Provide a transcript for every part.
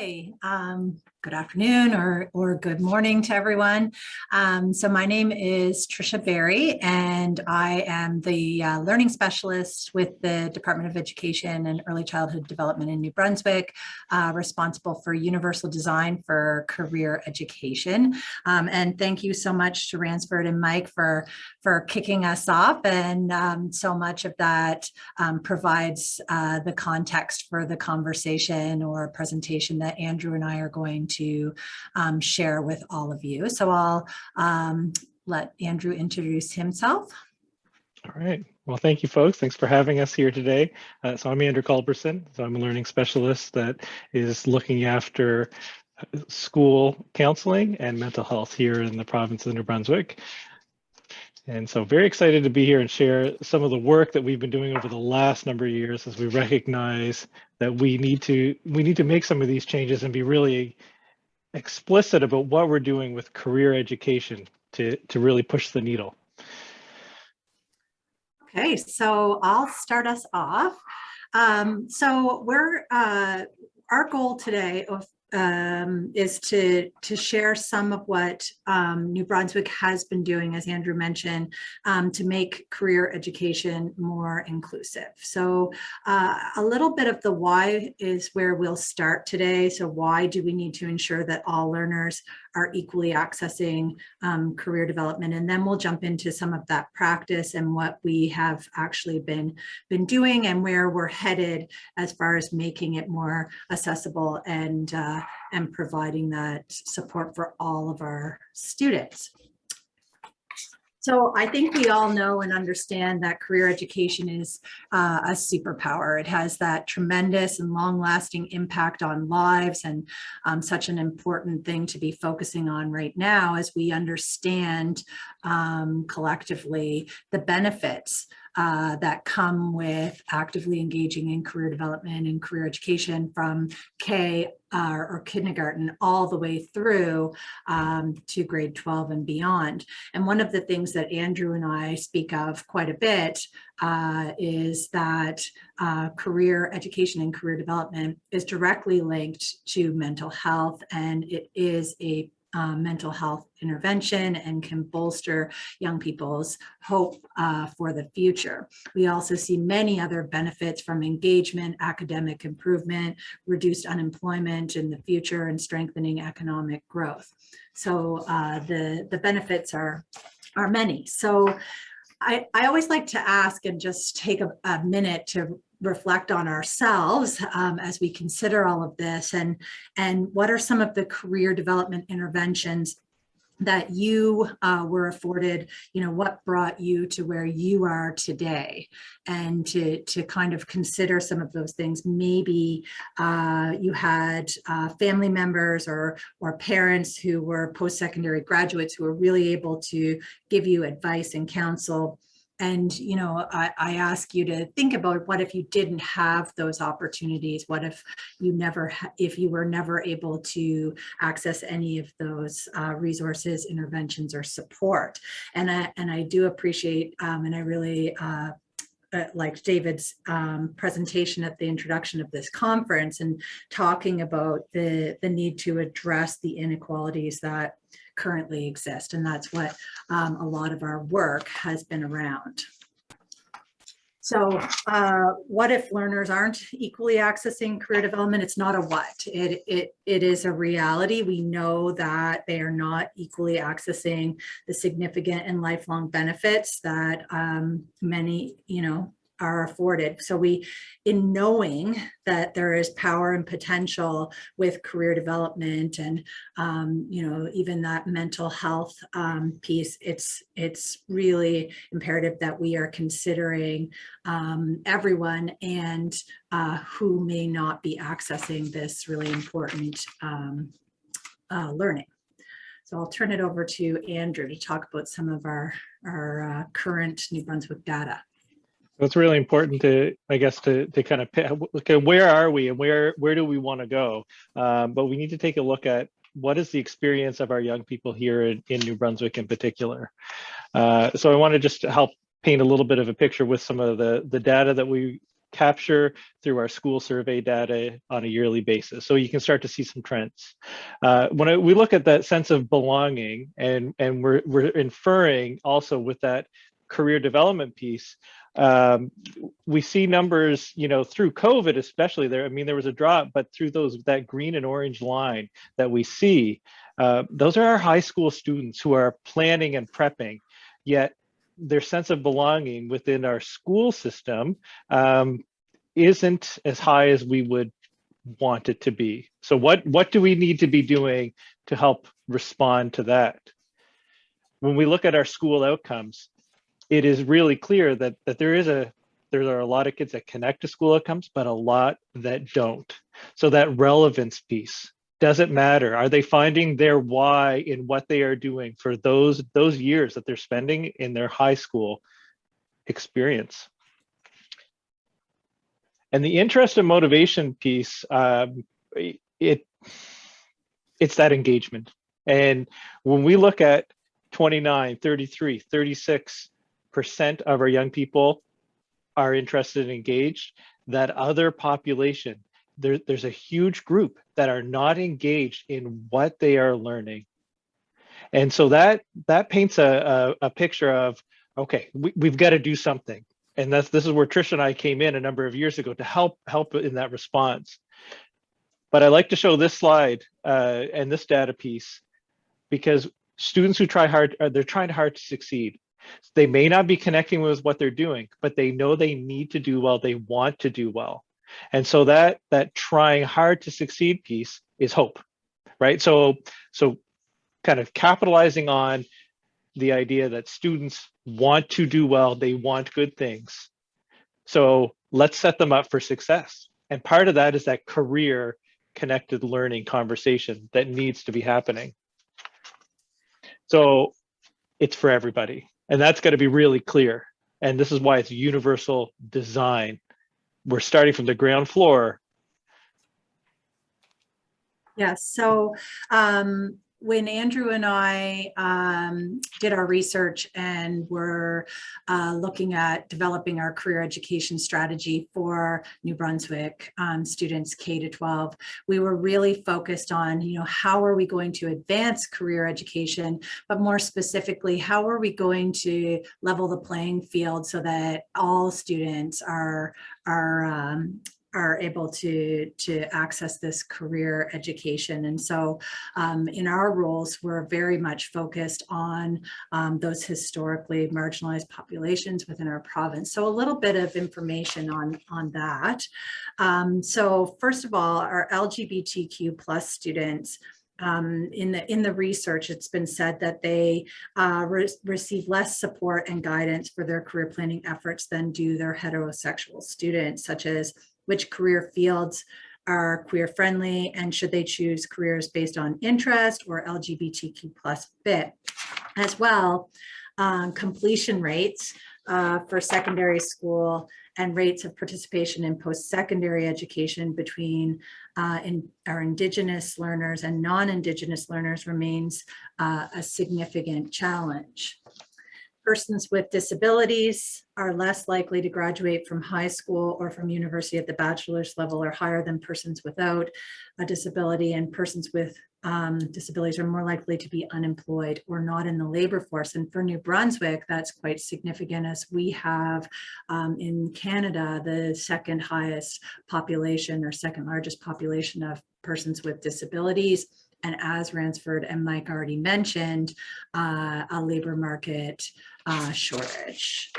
Hi, good afternoon or good morning to everyone. So my name is Tricia Berry, and I am the learning specialist with the Department of Education and Early Childhood Development in New Brunswick, responsible for universal design for career education. And thank you so much to Ransford and Mike for kicking us off. And so much of that provides the context for the conversation or presentation that Andrew and I are going to share with all of you. So I'll let Andrew introduce himself. All right. Well, thank you, folks. Thanks for having us here today. So I'm Andrew Culberson. So I'm a learning specialist that is looking after school counseling and mental health here in the province of New Brunswick. And so very excited to be here and share some of the work that we've been doing over the last number of years as we recognize that we need to make some of these changes and be really explicit about what we're doing with career education to really push the needle. Okay, so I'll start us off. So our goal today is to share some of what New Brunswick has been doing, as Andrew mentioned, to make career education more inclusive. So a little bit of the why is where we'll start today. So why do we need to ensure that all learners are equally accessing career development? And then we'll jump into some of that practice and what we have actually been doing and where we're headed as far as making it more accessible and providing that support for all of our students. So I think we all know and understand that career education is a superpower. It has that tremendous and long-lasting impact on lives, and such an important thing to be focusing on right now as we understand collectively the benefits that come with actively engaging in career development and career education from K or kindergarten all the way through to grade 12 and beyond. And one of the things that Andrew and I speak of quite a bit is that career education and career development is directly linked to mental health, and it is a mental health intervention and can bolster young people's hope for the future. We also see many other benefits from engagement, academic improvement, reduced unemployment in the future, and strengthening economic growth. So the benefits are many. So I always like to ask and just take a minute to reflect on ourselves as we consider all of this, and what are some of the career development interventions that you were afforded, what brought you to where you are today, and to kind of consider some of those things. Maybe you had family members or parents who were post-secondary graduates who were really able to give you advice and counsel. And, I ask you to think about, what if you didn't have those opportunities? What if you were never able to access any of those resources, interventions, or support? And I do appreciate, and I really like David's presentation at the introduction of this conference, and talking about the need to address the inequalities that currently exist. And that's what a lot of our work has been around. So what if learners aren't equally accessing career development? It's not a what, it is a reality. We know that they are not equally accessing the significant and lifelong benefits that many, are afforded. So in knowing that there is power and potential with career development and, even that mental health piece, it's really imperative that we are considering everyone and who may not be accessing this really important learning. So I'll turn it over to Andrew to talk about some of our current New Brunswick data. It's really important to, I guess, to kind of look at where are we and where do we want to go. But we need to take a look at what is the experience of our young people here in New Brunswick in particular. So I want to just help paint a little bit of a picture with some of the data that we capture through our school survey data on a yearly basis. So you can start to see some trends. We look at that sense of belonging, and we're inferring also with that career development piece, we see numbers, through COVID, especially there. I mean, there was a drop, but through that green and orange line that we see, those are our high school students who are planning and prepping, yet their sense of belonging within our school system isn't as high as we would want it to be. So what do we need to be doing to help respond to that? When we look at our school outcomes, it is really clear that there are a lot of kids that connect to school outcomes, but a lot that don't. So that relevance piece, does it matter? Are they finding their why in what they are doing for those years that they're spending in their high school experience? And the interest and motivation piece, it's that engagement. And when we look at 29, 33, 36% of our young people are interested and engaged, that other population, there's a huge group that are not engaged in what they are learning. And so that paints a picture of, okay, we've got to do something. And this is where Tricia and I came in a number of years ago to help in that response. But I like to show this slide and this data piece, because students who try hard, they're trying hard to succeed. They may not be connecting with what they're doing, but they know they need to do well, they want to do well. And so that trying hard to succeed piece is hope, right? So kind of capitalizing on the idea that students want to do well, they want good things. So let's set them up for success. And part of that is that career connected learning conversation that needs to be happening. So it's for everybody. And that's got to be really clear. And this is why it's universal design. We're starting from the ground floor. Yes. So when Andrew and I did our research and were looking at developing our career education strategy for New Brunswick students K to 12, we were really focused on, how are we going to advance career education, but more specifically, how are we going to level the playing field so that all students are able to access this career education. And so in our roles, we're very much focused on those historically marginalized populations within our province. So a little bit of information on that. So first of all, our LGBTQ plus students, in the research, it's been said that they receive less support and guidance for their career planning efforts than do their heterosexual students, such as which career fields are queer friendly and should they choose careers based on interest or LGBTQ plus fit. As well, completion rates for secondary school and rates of participation in post-secondary education between our Indigenous learners and non-Indigenous learners remains a significant challenge. Persons with disabilities are less likely to graduate from high school or from university at the bachelor's level or higher than persons without a disability, and persons with disabilities are more likely to be unemployed or not in the labor force. And for New Brunswick, that's quite significant, as we have in Canada the second highest population or second largest population of persons with disabilities. And as Ransford and Mike already mentioned, a labor market shortage.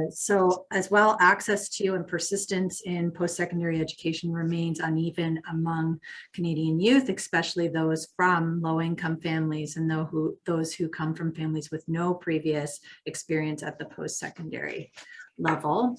So as well, access to and persistence in post-secondary education remains uneven among Canadian youth, especially those from low-income families and those who come from families with no previous experience at the post-secondary level.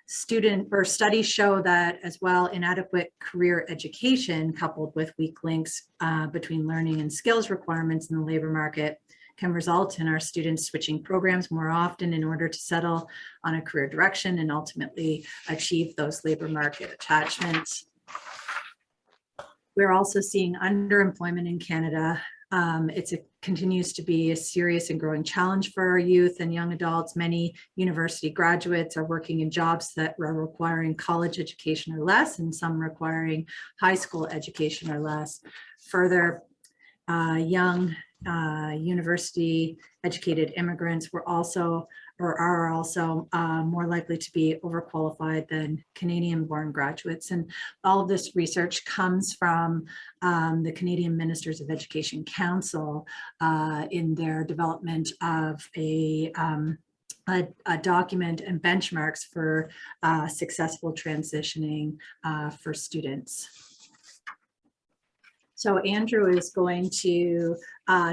Studies show that as well, inadequate career education coupled with weak links between learning and skills requirements in the labor market can result in our students switching programs more often in order to settle on a career direction and ultimately achieve those labor market attachments. We're also seeing underemployment in Canada Continues to be a serious and growing challenge for our youth and young adults. Many university graduates are working in jobs that are requiring college education or less, and some requiring high school education or less. Further, young university educated immigrants are also more likely to be overqualified than Canadian-born graduates. And all of this research comes from the Canadian Ministers of Education Council in their development of a document and benchmarks for successful transitioning for students. So Andrew is going to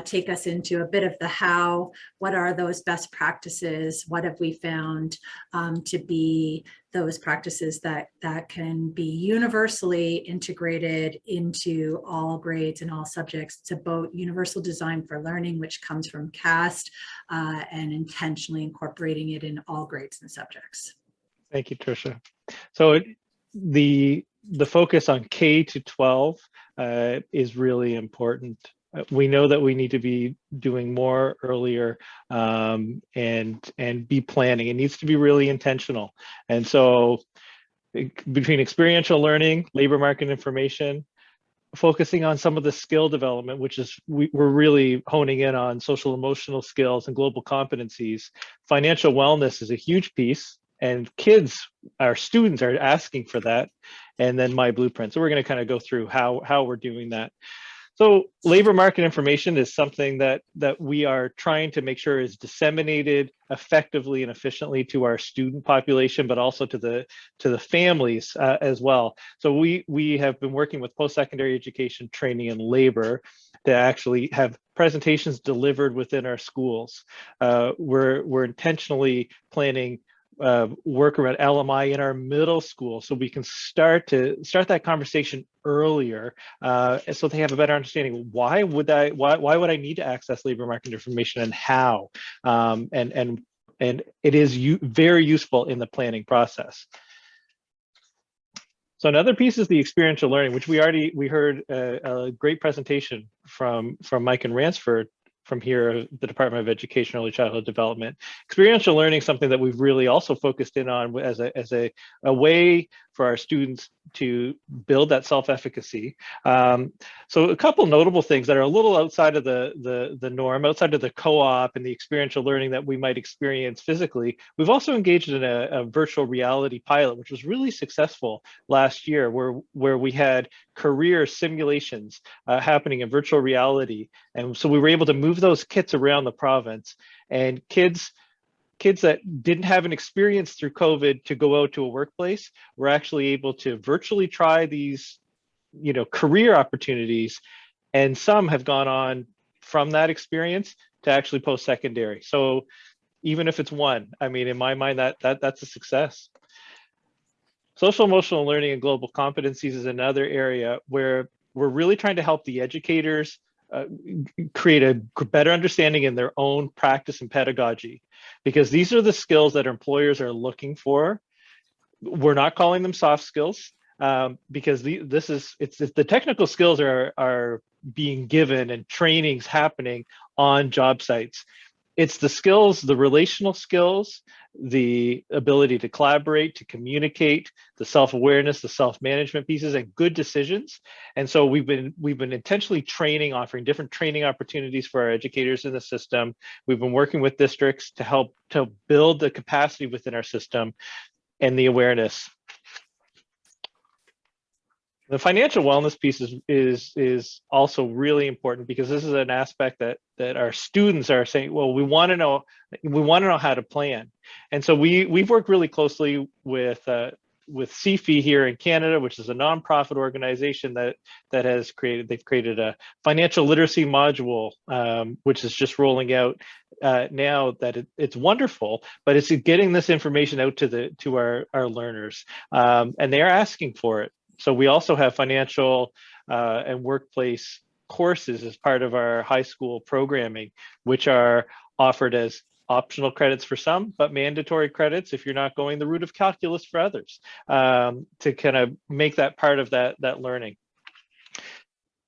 take us into a bit of the how. What are those best practices? What have we found to be those practices that can be universally integrated into all grades and all subjects? It's about universal design for learning, which comes from CAST, and intentionally incorporating it in all grades and subjects. Thank you, Tricia. So the focus on K to 12 is really important. We know that we need to be doing more earlier and be planning. It needs to be really intentional. And so between experiential learning, labor market information, focusing on some of the skill development, which is we're really honing in on social emotional skills and global competencies. Financial wellness is a huge piece, and our students are asking for that. And then my blueprint. So we're going to kind of go through how we're doing that. So labor market information is something that we are trying to make sure is disseminated effectively and efficiently to our student population, but also to the families as well. So we have been working with post-secondary education, training, and labor to actually have presentations delivered within our schools. We're intentionally planning work around LMI in our middle school, so we can start that conversation earlier, so they have a better understanding. Why would I need to access labor market information, and how? And it is very useful in the planning process. So another piece is the experiential learning, which we heard a great presentation from Mike and Ransford from here, the Department of Education, Early Childhood Development. Experiential learning is something that we've really also focused in on as a way for our students to build that self-efficacy. So a couple notable things that are a little outside of the norm, outside of the co-op and the experiential learning that we might experience physically. We've also engaged in a virtual reality pilot, which was really successful last year, where we had career simulations happening in virtual reality. And so we were able to move those kits around the province, and kids that didn't have an experience through COVID to go out to a workplace were actually able to virtually try these, career opportunities. And some have gone on from that experience to actually post-secondary. So even if it's one, I mean, in my mind, that's a success. Social emotional learning and global competencies is another area where we're really trying to help the educators create a better understanding in their own practice and pedagogy, because these are the skills that employers are looking for. We're not calling them soft skills because the technical skills are being given and trainings happening on job sites. It's the skills, the relational skills, the ability to collaborate, to communicate, the self-awareness, the self-management pieces, and good decisions. And so we've been intentionally offering different training opportunities for our educators in the system. We've been working with districts to help to build the capacity within our system and the awareness. The financial wellness piece is also really important, because this is an aspect that our students are saying, well, we want to know how to plan. And so we've worked really closely with CFI here in Canada, which is a nonprofit organization they've created a financial literacy module, which is just rolling out now. That it's wonderful, but it's getting this information out to our learners, and they're asking for it. So we also have financial and workplace courses as part of our high school programming, which are offered as optional credits for some, but mandatory credits if you're not going the route of calculus for others, to kind of make that part of that learning.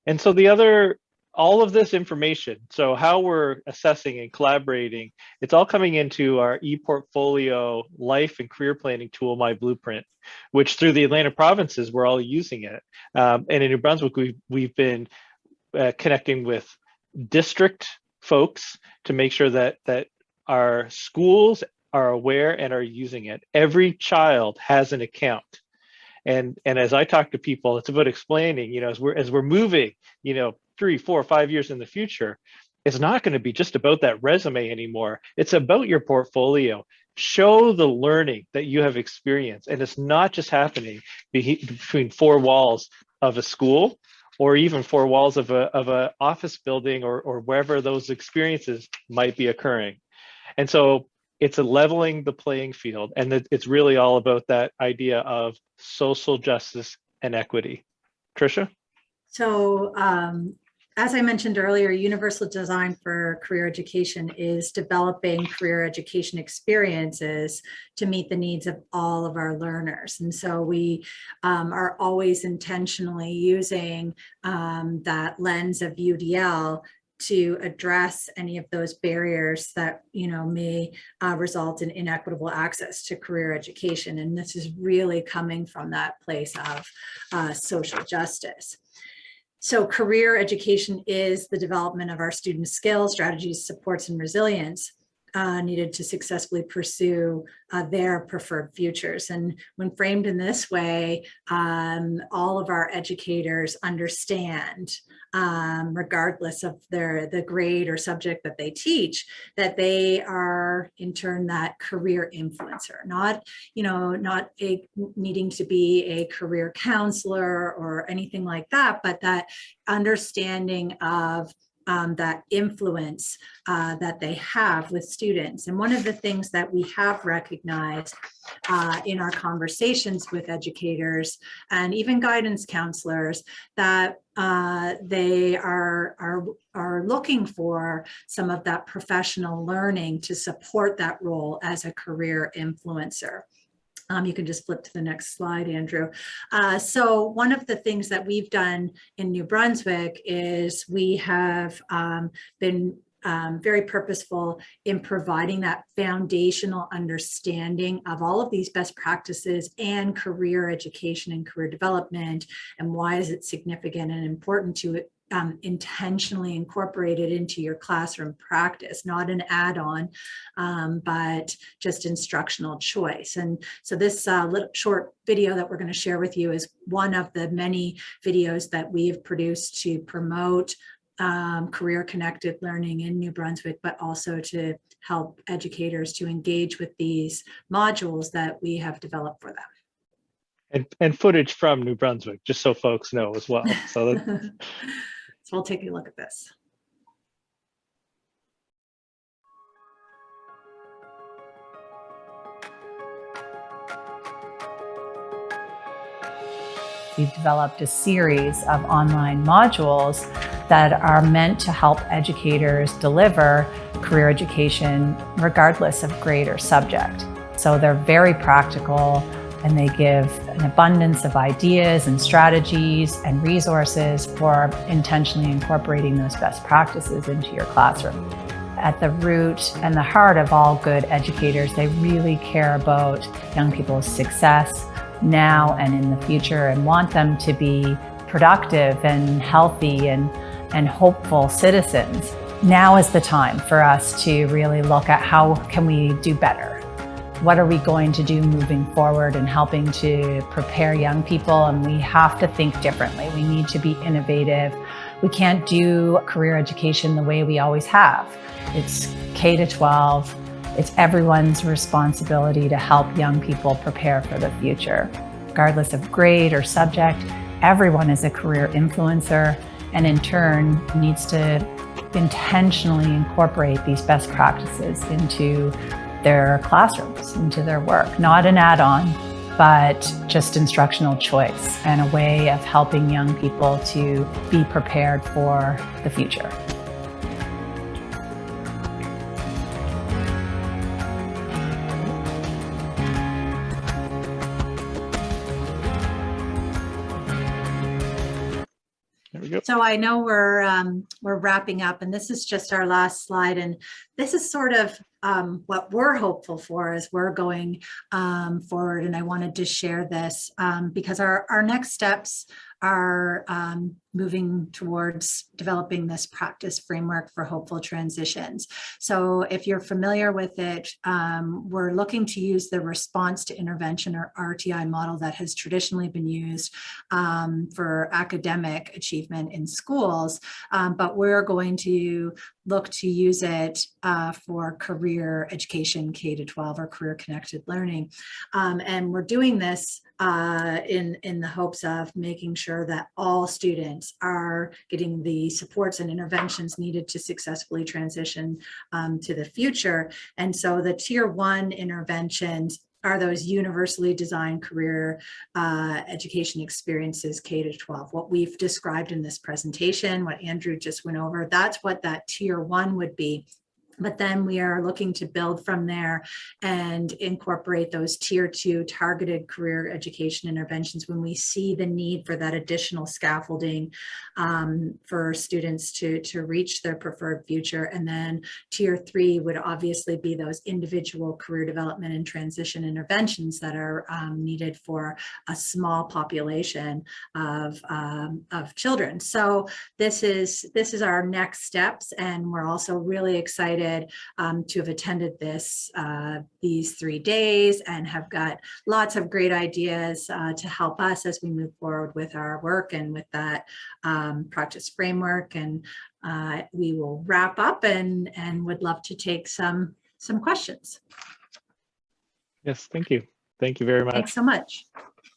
And so the other all of this information, so how we're assessing and collaborating, it's all coming into our Eportfolio life and career planning tool, My Blueprint, which through the Atlantic provinces, we're all using it. And in New Brunswick, we've been connecting with district folks to make sure that our schools are aware and are using it. Every child has an account. And as I talk to people, it's about explaining, as we're moving, 3, 4, 5 years in the future, it's not going to be just about that resume anymore. It's about your portfolio. Show the learning that you have experienced. And it's not just happening between 4 walls of a school, or even 4 walls of a office building, or wherever those experiences might be occurring. And so it's a leveling the playing field. And it's really all about that idea of social justice and equity. Tricia? So as I mentioned earlier, Universal Design for Career Education is developing career education experiences to meet the needs of all of our learners. And so we are always intentionally using that lens of UDL to address any of those barriers that may result in inequitable access to career education. And this is really coming from that place of social justice. So career education is the development of our students' skills, strategies, supports, and resilience needed to successfully pursue their preferred futures. And when framed in this way, all of our educators understand, regardless of the grade or subject that they teach, that they are in turn that career influencer, not needing to be a career counselor or anything like that, but that understanding of that influence that they have with students. And one of the things that we have recognized in our conversations with educators and even guidance counselors, that they are looking for some of that professional learning to support that role as a career influencer. You can just flip to the next slide, Andrew. So one of the things that we've done in New Brunswick is we have been very purposeful in providing that foundational understanding of all of these best practices and career education and career development, and why is it significant and important to intentionally incorporate it into your classroom practice, not an add-on, but just instructional choice. And so this little short video that we're going to share with you is one of the many videos that we've produced to promote career-connected learning in New Brunswick, but also to help educators to engage with these modules that we have developed for them. And footage from New Brunswick, just so folks know as well. So So we'll take a look at this. We've developed a series of online modules that are meant to help educators deliver career education regardless of grade or subject. So they're very practical, and they give an abundance of ideas and strategies and resources for intentionally incorporating those best practices into your classroom. At the root and the heart of all good educators, they really care about young people's success now and in the future, and want them to be productive and healthy and hopeful citizens. Now is the time for us to really look at how can we do better. What are we going to do moving forward in helping to prepare young people? And we have to think differently. We need to be innovative. We can't do career education the way we always have. It's K to 12. It's everyone's responsibility to help young people prepare for the future. Regardless of grade or subject, everyone is a career influencer, and in turn needs to intentionally incorporate these best practices into their classrooms, into their work. Not an add-on, but just instructional choice and a way of helping young people to be prepared for the future. There we go. So I know we're wrapping up, and this is just our last slide, and this is sort of what we're hopeful for as we're going forward. And I wanted to share this because our next steps are moving towards developing this practice framework for hopeful transitions. So if you're familiar with it, we're looking to use the response to intervention, or RTI model, that has traditionally been used for academic achievement in schools, but we're going to look to use it for career education, K-12, or career connected learning. And we're doing this in the hopes of making sure that all students are getting the supports and interventions needed to successfully transition to the future. And so the tier 1 interventions are those universally designed career education experiences, K-12. What we've described in this presentation, what Andrew just went over, that's what that tier 1 would be. But then we are looking to build from there and incorporate those tier 2 targeted career education interventions when we see the need for that additional scaffolding for students to reach their preferred future. And then tier 3 would obviously be those individual career development and transition interventions that are needed for a small population of children. So this is our next steps, and we're also really excited to have attended these 3 days and have got lots of great ideas to help us as we move forward with our work and with that practice framework. And we will wrap up and would love to take some questions. Yes, thank you. Thank you very much. Thanks so much.